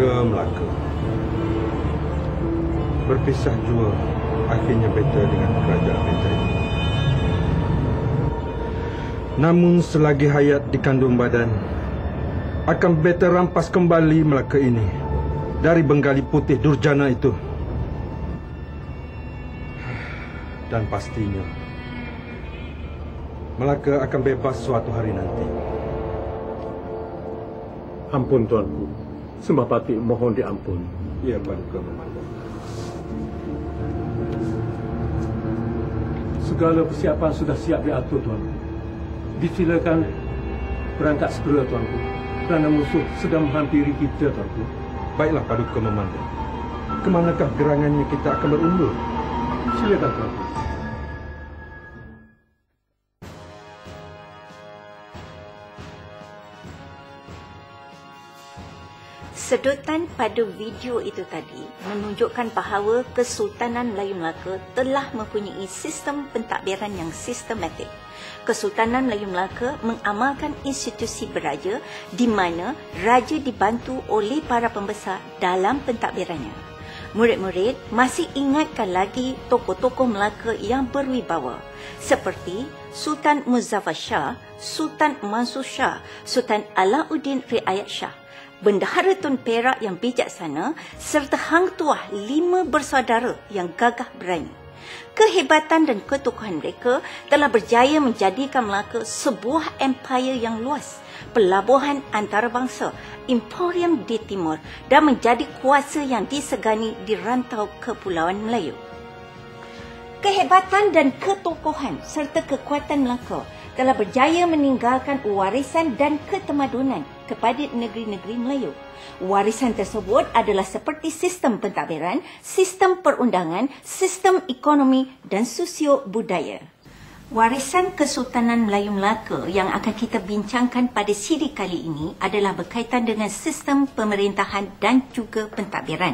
Melaka. Berpisah jua akhirnya beta dengan kerajaan beta ini. Namun selagi hayat dikandung badan, akan beta rampas kembali Melaka ini dari Bengali Putih Durjana itu. Dan pastinya Melaka akan bebas suatu hari nanti. Ampun tuanku, Sembahpati mohon diampun. Ya, Paduka Memanda. Segala persiapan sudah siap diatur tuanku. Difilakan berangkat segera tuanku, kerana musuh sedang menghampiri kita tuanku. Baiklah Paduka Memanda. Kemanakah gerangannya kita akan berundur? Silakan tuanku. Sedotan pada video itu tadi menunjukkan bahawa Kesultanan Melayu Melaka telah mempunyai sistem pentadbiran yang sistematik. Kesultanan Melayu Melaka mengamalkan institusi beraja di mana raja dibantu oleh para pembesar dalam pentadbirannya. Murid-murid masih ingatkan lagi tokoh-tokoh Melaka yang berwibawa seperti Sultan Muzaffar Shah, Sultan Mansur Shah, Sultan Alauddin Riayat Shah, Bendahara Tun Perak yang bijaksana serta Hang Tuah 5 bersaudara yang gagah berani. Kehebatan dan ketokohan mereka telah berjaya menjadikan Melaka sebuah empire yang luas, pelabuhan antarabangsa, Emporium di Timur dan menjadi kuasa yang disegani di rantau Kepulauan Melayu. Kehebatan dan ketokohan serta kekuatan Melaka telah berjaya meninggalkan warisan dan ketemadunan kepada negeri-negeri Melayu. Warisan tersebut adalah seperti sistem pentadbiran, sistem perundangan, sistem ekonomi dan sosio-budaya. Warisan Kesultanan Melayu Melaka yang akan kita bincangkan pada siri kali ini adalah berkaitan dengan sistem pemerintahan dan juga pentadbiran.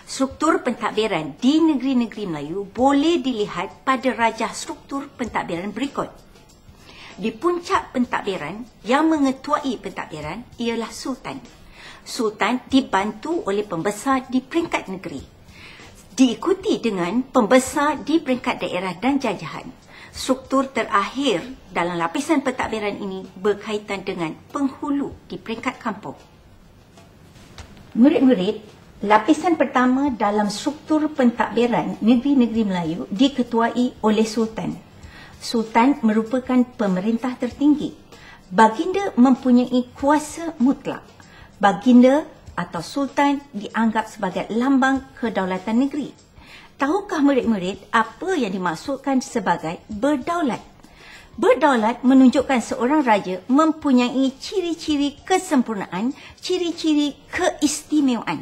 Struktur pentadbiran di negeri-negeri Melayu boleh dilihat pada rajah struktur pentadbiran berikut. Di puncak pentadbiran, yang mengetuai pentadbiran ialah Sultan. Sultan dibantu oleh pembesar di peringkat negeri. Diikuti dengan pembesar di peringkat daerah dan jajahan. Struktur terakhir dalam lapisan pentadbiran ini berkaitan dengan penghulu di peringkat kampung. Murid-murid, lapisan pertama dalam struktur pentadbiran negeri-negeri Melayu diketuai oleh Sultan. Sultan merupakan pemerintah tertinggi. Baginda mempunyai kuasa mutlak. Baginda atau Sultan dianggap sebagai lambang kedaulatan negeri. Tahukah murid-murid apa yang dimaksudkan sebagai berdaulat? Berdaulat menunjukkan seorang raja mempunyai ciri-ciri kesempurnaan, ciri-ciri keistimewaan.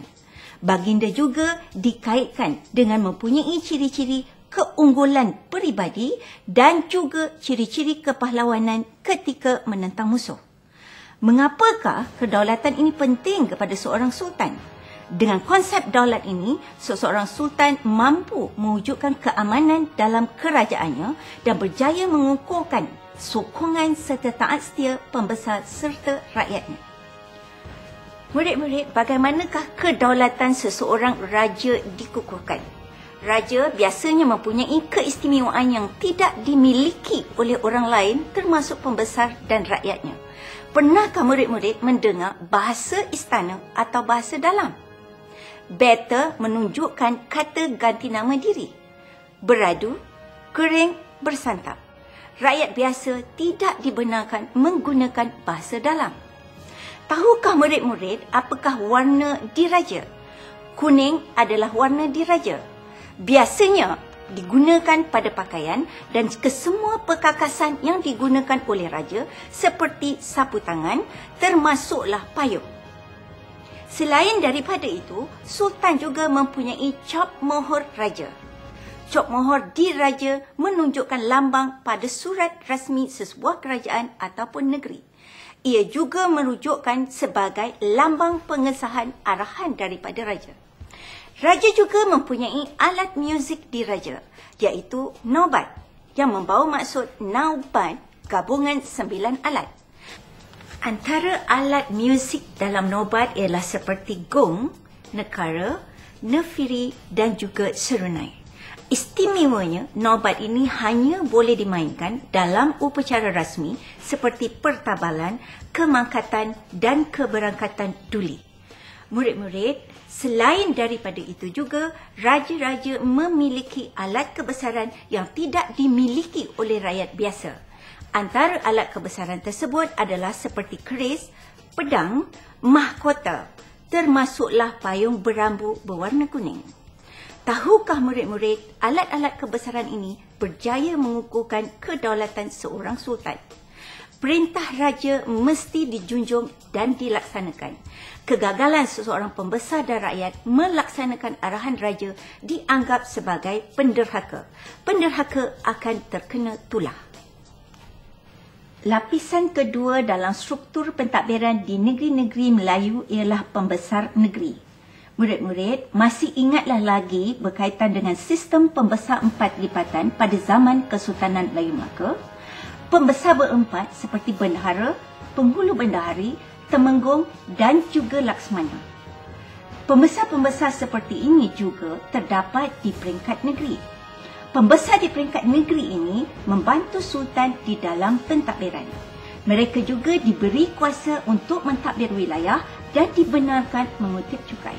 Baginda juga dikaitkan dengan mempunyai ciri-ciri keunggulan peribadi dan juga ciri-ciri kepahlawanan ketika menentang musuh. Mengapakah kedaulatan ini penting kepada seorang sultan? Dengan konsep daulat ini, seseorang sultan mampu mewujudkan keamanan dalam kerajaannya dan berjaya mengukuhkan sokongan serta taat setia pembesar serta rakyatnya. Murid-murid, bagaimanakah kedaulatan seseorang raja dikukuhkan? Raja biasanya mempunyai keistimewaan yang tidak dimiliki oleh orang lain termasuk pembesar dan rakyatnya. Pernahkah murid-murid mendengar bahasa istana atau bahasa dalam? Beta menunjukkan kata ganti nama diri. Beradu, kering, bersantap. Rakyat biasa tidak dibenarkan menggunakan bahasa dalam. Tahukah murid-murid apakah warna diraja? Kuning adalah warna diraja. Biasanya digunakan pada pakaian dan kesemua perkakasan yang digunakan oleh raja seperti sapu tangan termasuklah payung. Selain daripada itu, Sultan juga mempunyai cap mohor raja. Cap mohor diraja menunjukkan lambang pada surat rasmi sesebuah kerajaan ataupun negeri. Ia juga merujukkan sebagai lambang pengesahan arahan daripada raja. Raja juga mempunyai alat muzik diraja, iaitu naubat, yang membawa maksud naubat gabungan 9 alat. Antara alat muzik dalam nobat ialah seperti gong, nekara, nefiri dan juga serunai. Istimewanya, nobat ini hanya boleh dimainkan dalam upacara rasmi seperti pertabalan, kemangkatan dan keberangkatan duli. Murid-murid, selain daripada itu juga, raja-raja memiliki alat kebesaran yang tidak dimiliki oleh rakyat biasa. Antara alat kebesaran tersebut adalah seperti keris, pedang, mahkota, termasuklah payung berambu berwarna kuning. Tahukah murid-murid, alat-alat kebesaran ini berjaya mengukuhkan kedaulatan seorang sultan. Perintah raja mesti dijunjung dan dilaksanakan. Kegagalan seseorang pembesar dan rakyat melaksanakan arahan raja dianggap sebagai penderhaka. Penderhaka akan terkena tulah. Lapisan kedua dalam struktur pentadbiran di negeri-negeri Melayu ialah pembesar negeri. Murid-murid, masih ingatlah lagi berkaitan dengan sistem pembesar 4 lipatan pada zaman Kesultanan Melayu Melaka. Pembesar berempat seperti bendahara, penghulu bendahari, temenggung dan juga laksmana. Pembesar-pembesar seperti ini juga terdapat di peringkat negeri. Pembesar di peringkat negeri ini membantu sultan di dalam pentadbiran. Mereka juga diberi kuasa untuk mentadbir wilayah dan dibenarkan mengutip cukai.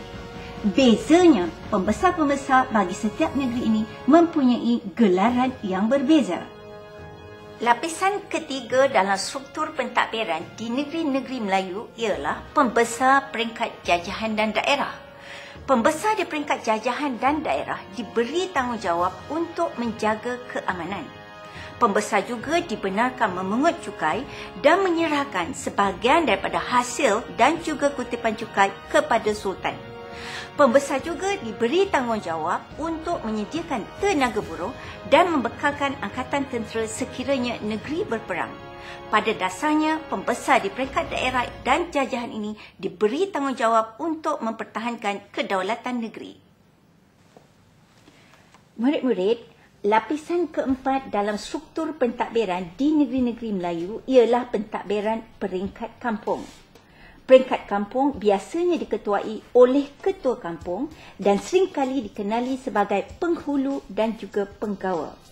Bezanya, pembesar-pembesar bagi setiap negeri ini mempunyai gelaran yang berbeza. Lapisan ketiga dalam struktur pentadbiran di negeri-negeri Melayu ialah pembesar peringkat jajahan dan daerah. Pembesar di peringkat jajahan dan daerah diberi tanggungjawab untuk menjaga keamanan. Pembesar juga dibenarkan memungut cukai dan menyerahkan sebahagian daripada hasil dan juga kutipan cukai kepada sultan. Pembesar juga diberi tanggungjawab untuk menyediakan tenaga buruh dan membekalkan angkatan tentera sekiranya negeri berperang. Pada dasarnya, pembesar di peringkat daerah dan jajahan ini diberi tanggungjawab untuk mempertahankan kedaulatan negeri. Murid-murid, lapisan keempat dalam struktur pentadbiran di negeri-negeri Melayu ialah pentadbiran peringkat kampung. Peringkat kampung biasanya diketuai oleh ketua kampung dan seringkali dikenali sebagai penghulu dan juga penggawa.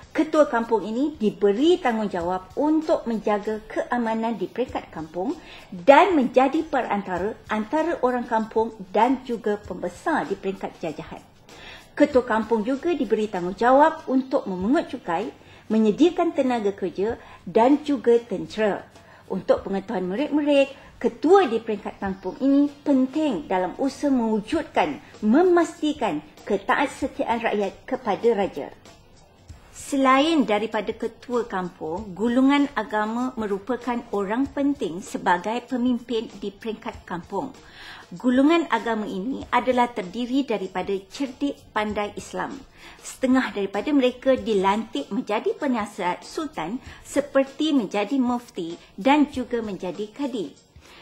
Ketua kampung ini diberi tanggungjawab untuk menjaga keamanan di peringkat kampung dan menjadi perantara antara orang kampung dan juga pembesar di peringkat jajahan. Ketua kampung juga diberi tanggungjawab untuk memungut cukai, menyediakan tenaga kerja dan juga tentera. Untuk pengetahuan murid-murid, ketua di peringkat kampung ini penting dalam usaha memastikan ketaatsetiaan rakyat kepada raja. Selain daripada ketua kampung, gulungan agama merupakan orang penting sebagai pemimpin di peringkat kampung. Gulungan agama ini adalah terdiri daripada cerdik pandai Islam. Setengah daripada mereka dilantik menjadi penasihat sultan seperti menjadi mufti dan juga menjadi kadi.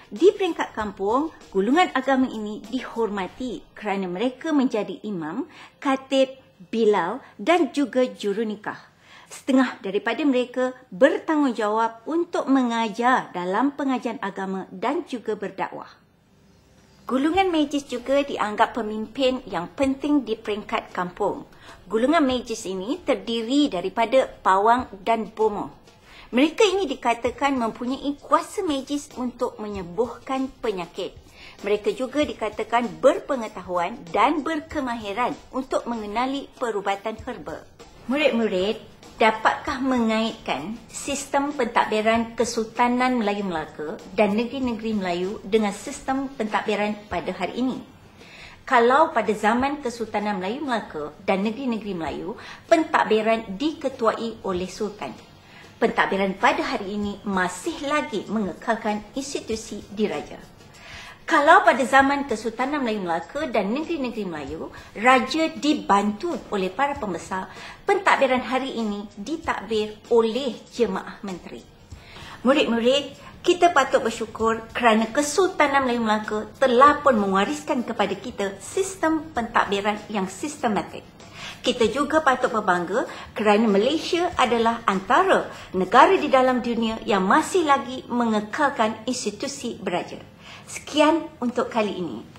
Di peringkat kampung, gulungan agama ini dihormati kerana mereka menjadi imam, khatib, bilal dan juga jurunikah. Setengah daripada mereka bertanggungjawab untuk mengajar dalam pengajian agama dan juga berdakwah. Gulungan majlis juga dianggap pemimpin yang penting di peringkat kampung. Gulungan majlis ini terdiri daripada pawang dan bomoh. Mereka ini dikatakan mempunyai kuasa majlis untuk menyembuhkan penyakit. Mereka juga dikatakan berpengetahuan dan berkemahiran untuk mengenali perubatan herba. Murid-murid, dapatkah mengaitkan sistem pentadbiran Kesultanan Melayu Melaka dan negeri-negeri Melayu dengan sistem pentadbiran pada hari ini? Kalau pada zaman Kesultanan Melayu Melaka dan negeri-negeri Melayu, pentadbiran diketuai oleh sultan. Pentadbiran pada hari ini masih lagi mengekalkan institusi diraja. Kalau pada zaman Kesultanan Melayu Melaka dan negeri-negeri Melayu, raja dibantu oleh para pembesar, pentadbiran hari ini ditadbir oleh jemaah menteri. Murid-murid, kita patut bersyukur kerana Kesultanan Melayu Melaka telah pun mewariskan kepada kita sistem pentadbiran yang sistematik. Kita juga patut berbangga kerana Malaysia adalah antara negara di dalam dunia yang masih lagi mengekalkan institusi beraja. Sekian untuk kali ini.